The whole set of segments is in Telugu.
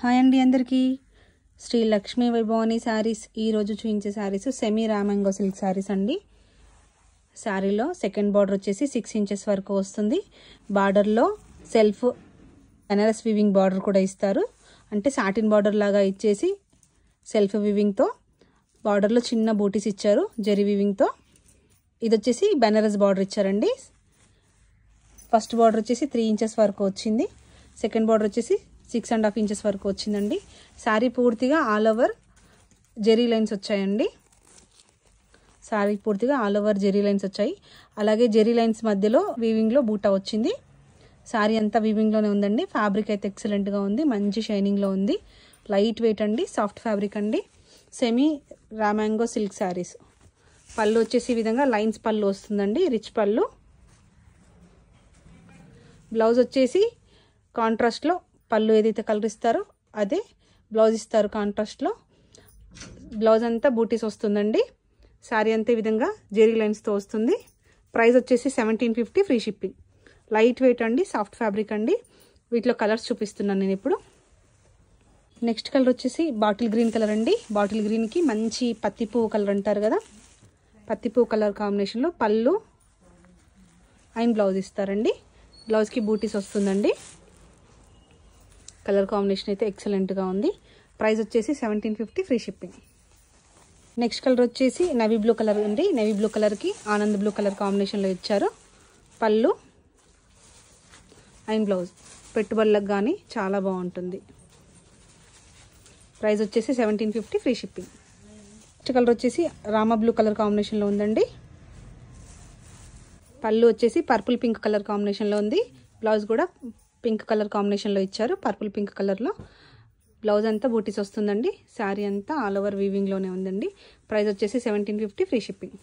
హాయ్ అండి అందరికీ. శ్రీ లక్ష్మీ వైభవాని శారీస్ ఈరోజు చూపించే శారీస్ సెమీ రామంగో సిల్క్ శారీస్ అండి. శారీలో సెకండ్ బార్డర్ వచ్చేసి 6 ఇంచెస్ వరకు వస్తుంది. బార్డర్లో సెల్ఫ్ బెనారస్ వీవింగ్ బార్డర్ కూడా ఇస్తారు. అంటే సాటిన్ బార్డర్ లాగా ఇచ్చేసి సెల్ఫ్ వీవింగ్తో బార్డర్లో చిన్న బూటీస్ ఇచ్చారు జరీ వీవింగ్తో. ఇది వచ్చేసి బెనారస్ బార్డర్ ఇచ్చారండి. ఫస్ట్ బార్డర్ వచ్చేసి 3 ఇంచెస్ వరకు వచ్చింది. సెకండ్ బార్డర్ వచ్చేసి 6.5 ఇంచెస్ వరకు వచ్చిందండి. శారీ పూర్తిగా ఆల్ ఓవర్ జెరీ లైన్స్ వచ్చాయండి. శారీ పూర్తిగా ఆల్ ఓవర్ జెరీ లైన్స్ వచ్చాయి. అలాగే జెరీ లైన్స్ మధ్యలో వీవింగ్లో బూటా వచ్చింది. శారీ అంతా వీవింగ్లోనే ఉందండి. ఫ్యాబ్రిక్ అయితే ఎక్సలెంట్గా ఉంది, మంచి షైనింగ్లో ఉంది. లైట్ వెయిట్ అండి, సాఫ్ట్ ఫ్యాబ్రిక్ అండి. సెమీ రామాంగో సిల్క్ శారీస్. పళ్ళు వచ్చేసి ఈ విధంగా లైన్స్ పళ్ళు వస్తుందండి, రిచ్ పళ్ళు. బ్లౌజ్ వచ్చేసి కాంట్రాస్ట్లో పళ్ళు ఏదైతే కలర్ ఇస్తారో అదే బ్లౌజ్ ఇస్తారు కాంట్రాస్ట్లో. బ్లౌజ్ అంతా బూటీస్ వస్తుందండి. శారీ అంతా ఈ విధంగా జెరీ లైన్స్తో వస్తుంది. ప్రైస్ వచ్చేసి 1750 ఫ్రీ షిప్పింగ్. లైట్ వెయిట్ అండి, సాఫ్ట్ ఫ్యాబ్రిక్ అండి. వీటిలో కలర్స్ చూపిస్తున్నాను నేను ఇప్పుడు. నెక్స్ట్ కలర్ వచ్చేసి బాటిల్ గ్రీన్ కలర్ అండి. బాటిల్ గ్రీన్కి మంచి పత్తి పువ్వు కలర్ అంటారు కదా, పత్తి పువ్వు కలర్ కాంబినేషన్లో పళ్ళు అండ్ బ్లౌజ్ ఇస్తారండి. బ్లౌజ్కి బూటీస్ వస్తుందండి. కలర్ కాంబినేషన్ అయితే ఎక్సలెంట్గా ఉంది. ప్రైస్ వచ్చేసి 1750 ఫ్రీ షిప్పింగ్. నెక్స్ట్ కలర్ వచ్చేసి నేవీ బ్లూ కలర్ అండి. నేవీ బ్లూ కలర్కి ఆనంద్ బ్లూ కలర్ కాంబినేషన్లో ఇచ్చారు. పళ్ళు అండ్ బ్లౌజ్ పెట్టుబడులకు కానీ చాలా బాగుంటుంది. ప్రైస్ వచ్చేసి 1750 ఫ్రీ షిప్పింగ్. నెక్స్ట్ కలర్ వచ్చేసి రామా బ్లూ కలర్ కాంబినేషన్లో ఉందండి. పళ్ళు వచ్చేసి పర్పుల్ పింక్ కలర్ కాంబినేషన్లో ఉంది. బ్లౌజ్ కూడా పింక్ కలర్ కాంబినేషన్లో ఇచ్చారు, పర్పుల్ పింక్ కలర్లో. బ్లౌజ్ అంతా బూటీస్ వస్తుందండి. శారీ అంతా ఆల్ ఓవర్ వీవింగ్లోనే ఉందండి. ప్రైస్ వచ్చేసి 1750 ఫ్రీ షిప్పింగ్.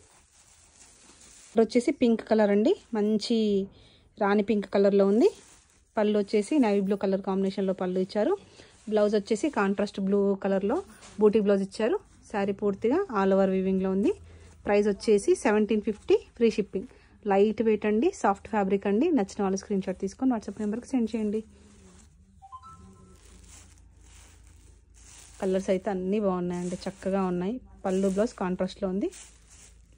ఇప్పుడు వచ్చేసి పింక్ కలర్ అండి, మంచి రాణి పింక్ కలర్లో ఉంది. పళ్ళు వచ్చేసి నేవీ బ్లూ కలర్ కాంబినేషన్లో పళ్ళు ఇచ్చారు. బ్లౌజ్ వచ్చేసి కాంట్రాస్ట్ బ్లూ కలర్లో బూటీ బ్లౌజ్ ఇచ్చారు. శారీ పూర్తిగా ఆల్ ఓవర్ వీవింగ్లో ఉంది. ప్రైస్ వచ్చేసి 1750 ఫ్రీ షిప్పింగ్. లైట్ వెయిట్ అండి, సాఫ్ట్ ఫ్యాబ్రిక్ అండి. నచ్చిన వాళ్ళు స్క్రీన్ షాట్ తీసుకొని వాట్సాప్ నెంబర్కి సెండ్ చేయండి. కలర్స్ అయితే అన్నీ బాగున్నాయండి, చక్కగా ఉన్నాయి. పళ్ళు బ్లౌజ్ కాంట్రాస్ట్లో ఉంది.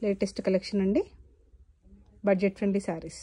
లేటెస్ట్ కలెక్షన్ అండి, బడ్జెట్ ఫ్రెండ్లీ శారీస్.